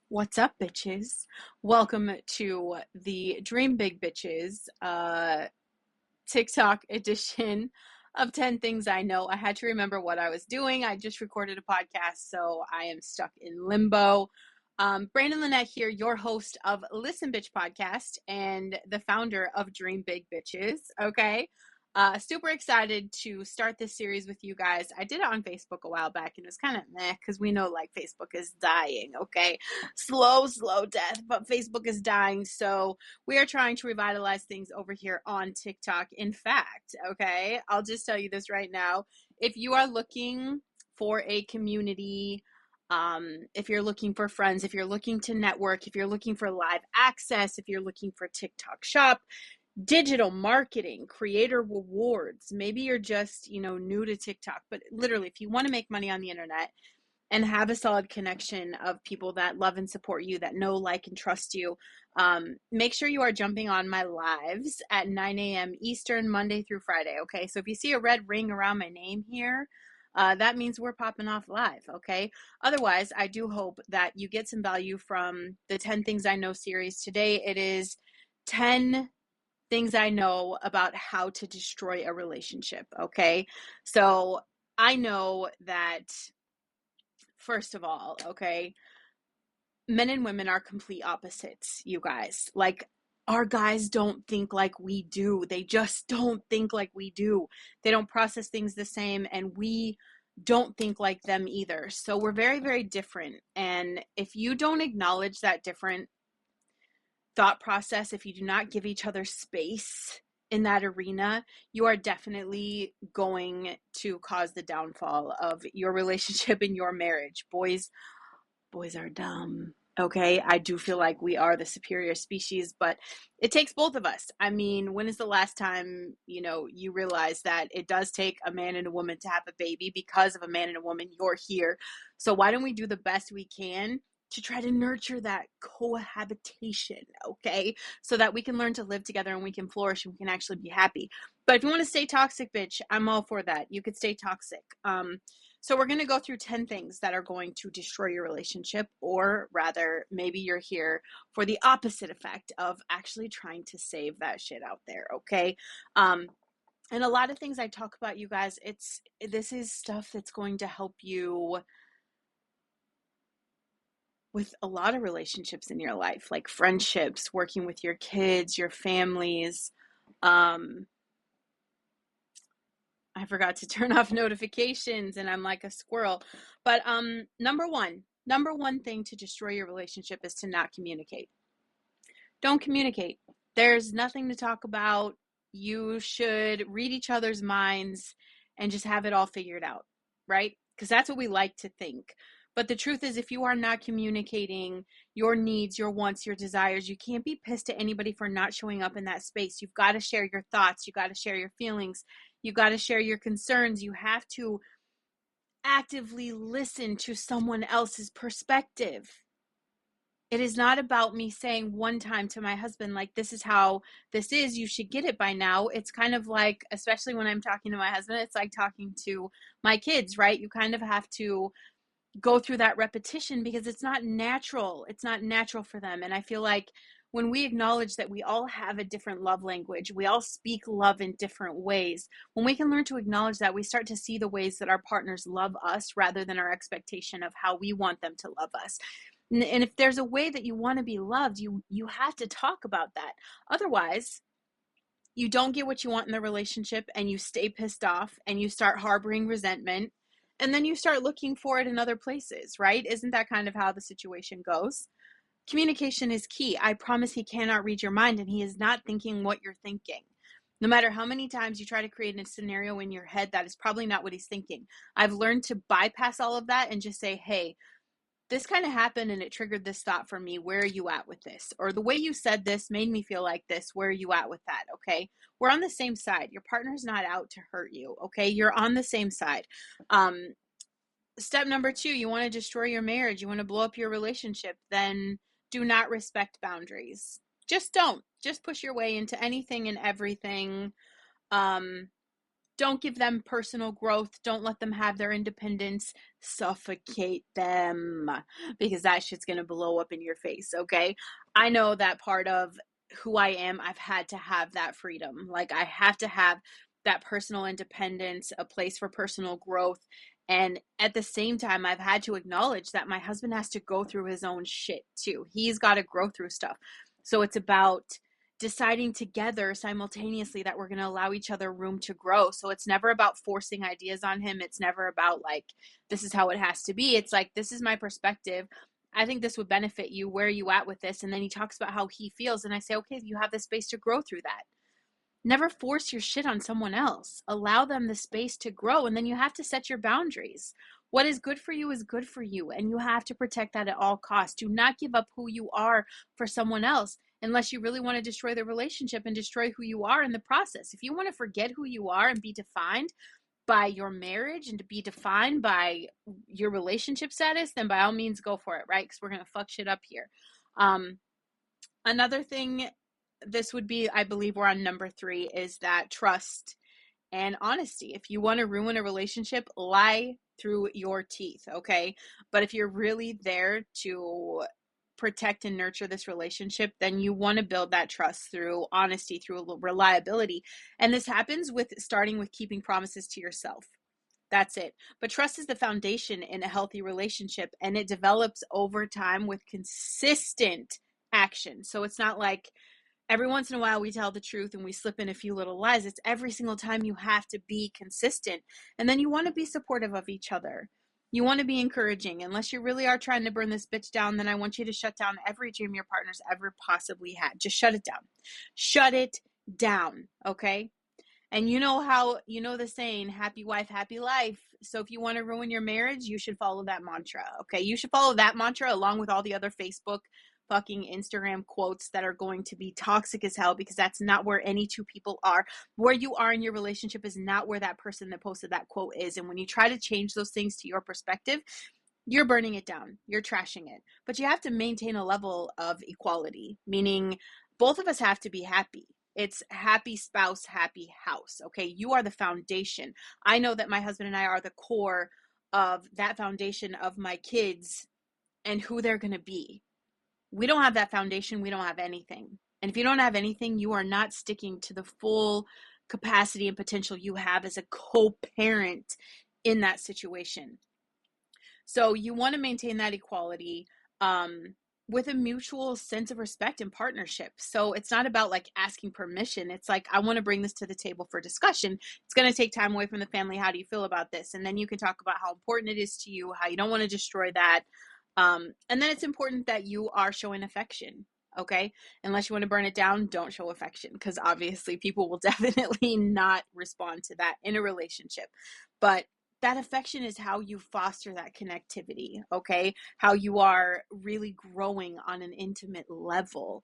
What's up, bitches? Welcome to the Dream Big Bitches TikTok edition of 10 Things I Know. I had to remember what I was doing. I just recorded a podcast, so I am stuck in limbo. Brandon Lynette here, your host of Listen Bitch Podcast and the founder of Dream Big Bitches. Okay. Super excited to start this series with you guys. I did it on Facebook a while back and it was kind of meh because we know like Facebook is dying. Okay. Slow death, but Facebook is dying. So we are trying to revitalize things over here on TikTok. In fact, okay, I'll just tell you this right now. If you are looking for a community, if you're looking for friends, if you're looking to network, if you're looking for live access, if you're looking for TikTok shop, digital marketing, creator rewards, maybe you're just, new to TikTok, but literally, if you want to make money on the internet, and have a solid connection of people that love and support you, that know, like, and trust you, make sure you are jumping on my lives at 9 a.m. Eastern, Monday through Friday. Okay. So if you see a red ring around my name here, that means we're popping off live. Okay. Otherwise, I do hope that you get some value from the 10 Things I Know series. Today, it is 10 things I know about how to destroy a relationship. Okay. So I know that, first of all, okay, men and women are complete opposites, you guys. Like, our guys don't think like we do. They just don't think like we do. They don't process things the same, and we don't think like them either. So we're very, very different. And if you don't acknowledge that different thought process, if you do not give each other space in that arena, you are definitely going to cause the downfall of your relationship and your marriage. Boys are dumb. Okay, I do feel like we are the superior species, but it takes both of us. I mean, when is the last time, you realize that it does take a man and a woman to have a baby? Because of a man and a woman, you're here. So why don't we do the best we can to try to nurture that cohabitation, okay? So that we can learn to live together and we can flourish and we can actually be happy. But if you want to stay toxic, bitch, I'm all for that. You could stay toxic. So we're going to go through 10 things that are going to destroy your relationship, or rather, maybe you're here for the opposite effect of actually trying to save that shit out there, okay? And a lot of things I talk about, you guys, this is stuff that's going to help you with a lot of relationships in your life, like friendships, working with your kids, your families. Um, I forgot to turn off notifications and I'm like a squirrel. But number one thing to destroy your relationship is to not communicate. Don't communicate. There's nothing to talk about. You should read each other's minds and just have it all figured out, right? Because that's what we like to think. But the truth is, if you are not communicating your needs, your wants, your desires, you can't be pissed at anybody for not showing up in that space. You've got to share your thoughts. You got to share your feelings. You got to share your concerns. You have to actively listen to someone else's perspective. It is not about me saying one time to my husband, like, this is how this is, you should get it by now. It's kind of like, especially when I'm talking to my husband, it's like talking to my kids, right? You kind of have to go through that repetition because it's not natural. It's not natural for them. And I feel like when we acknowledge that we all have a different love language, we all speak love in different ways. When we can learn to acknowledge that, we start to see the ways that our partners love us rather than our expectation of how we want them to love us. And if there's a way that you want to be loved, you have to talk about that. Otherwise, you don't get what you want in the relationship and you stay pissed off and you start harboring resentment and then you start looking for it in other places, right? Isn't that kind of how the situation goes? Communication is key. I promise he cannot read your mind and he is not thinking what you're thinking. No matter how many times you try to create a scenario in your head, that is probably not what he's thinking. I've learned to bypass all of that and just say, hey, this kind of happened and it triggered this thought for me. Where are you at with this? Or the way you said this made me feel like this. Where are you at with that? Okay. We're on the same side. Your partner's not out to hurt you. Okay. You're on the same side. Um, Step number two, you want to destroy your marriage. You want to blow up your relationship. Then do not respect boundaries. Just don't. Just push your way into anything and everything. Um, Don't give them personal growth. Don't let them have their independence. Suffocate them, because that shit's going to blow up in your face, okay? I know that part of who I am, I've had to have that freedom. Like, I have to have that personal independence, a place for personal growth. And at the same time, I've had to acknowledge that my husband has to go through his own shit too. He's got to grow through stuff. So it's about deciding together simultaneously that we're going to allow each other room to grow. So it's never about forcing ideas on him. It's never about like, this is how it has to be. It's like, this is my perspective. I think this would benefit you. Where are you at with this? And then he talks about how he feels. And I say, okay, you have the space to grow through that. Never force your shit on someone else. Allow them the space to grow. And then you have to set your boundaries. What is good for you is good for you. And you have to protect that at all costs. Do not give up who you are for someone else unless you really want to destroy the relationship and destroy who you are in the process. If you want to forget who you are and be defined by your marriage and to be defined by your relationship status, then by all means go for it, right? Because we're going to fuck shit up here. Another thing, this would be, I believe we're on number 3, is that trust and honesty. If you want to ruin a relationship, lie through your teeth, okay? But if you're really there to protect and nurture this relationship, then you want to build that trust through honesty, through reliability. And this happens with starting with keeping promises to yourself. That's it. But trust is the foundation in a healthy relationship, and it develops over time with consistent action. So it's not like every once in a while we tell the truth and we slip in a few little lies. It's every single time you have to be consistent. And then you want to be supportive of each other. You want to be encouraging. Unless you really are trying to burn this bitch down, then I want you to shut down every dream your partner's ever possibly had. Just shut it down. Shut it down, okay? And you know how, you know the saying, happy wife, happy life. So if you want to ruin your marriage, you should follow that mantra, okay? You should follow that mantra along with all the other Facebook, fucking Instagram quotes that are going to be toxic as hell, because that's not where any two people are. Where you are in your relationship is not where that person that posted that quote is. And when you try to change those things to your perspective, you're burning it down. You're trashing it. But you have to maintain a level of equality, meaning both of us have to be happy. It's happy spouse, happy house. Okay. You are the foundation. I know that my husband and I are the core of that foundation of my kids and who they're going to be. We don't have that foundation. We don't have anything. And if you don't have anything, you are not sticking to the full capacity and potential you have as a co-parent in that situation. So you want to maintain that equality with a mutual sense of respect and partnership. So it's not about like asking permission. It's like, I want to bring this to the table for discussion. It's going to take time away from the family. How do you feel about this? And then you can talk about how important it is to you, how you don't want to destroy that. And then it's important that you are showing affection. Okay. Unless you want to burn it down, don't show affection, because obviously people will definitely not respond to that in a relationship. But that affection is how you foster that connectivity, okay? How you are really growing on an intimate level.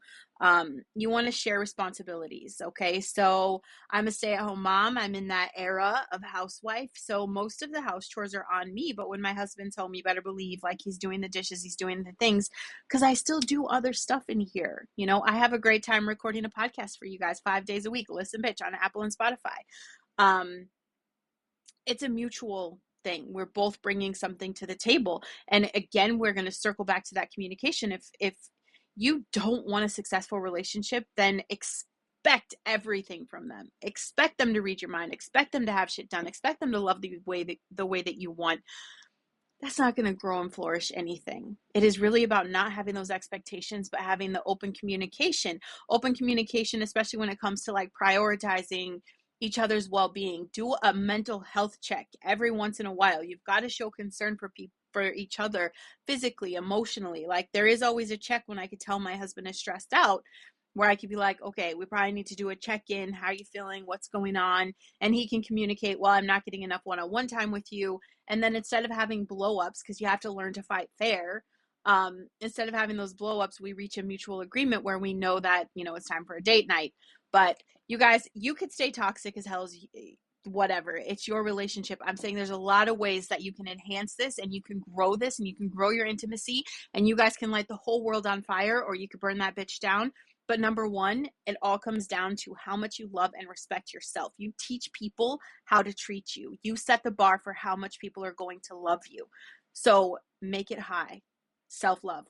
You want to share responsibilities, okay? So I'm a stay-at-home mom. I'm in that era of housewife. So most of the house chores are on me. But when my husband's home, you better believe like he's doing the dishes, he's doing the things, because I still do other stuff in here. You know, I have a great time recording a podcast for you guys 5 days a week. Listen, bitch, on Apple and Spotify. It's a mutual thing. We're both bringing something to the table. And again, we're going to circle back to that communication. If you don't want a successful relationship, then expect everything from them. Expect them to read your mind. Expect them to have shit done. Expect them to love the way that you want. That's not going to grow and flourish anything. It is really about not having those expectations, but having the open communication. Open communication, especially when it comes to like prioritizing each other's well-being. Do a mental health check every once in a while. You've got to show concern for people, for each other, physically, emotionally. Like, there is always a check when I could tell my husband is stressed out, where I could be like, okay, we probably need to do a check-in. How are you feeling? What's going on? And he can communicate, well, I'm not getting enough one-on-one time with you. And then instead of having blow-ups, because you have to learn to fight fair, instead of having those blow-ups, we reach a mutual agreement where we know that, you know, it's time for a date night. But you guys, you could stay toxic as hell as whatever. It's your relationship. I'm saying there's a lot of ways that you can enhance this and you can grow this and you can grow your intimacy, and you guys can light the whole world on fire, or you could burn that bitch down. But number one, it all comes down to how much you love and respect yourself. You teach people how to treat you. You set the bar for how much people are going to love you. So make it high. Self love.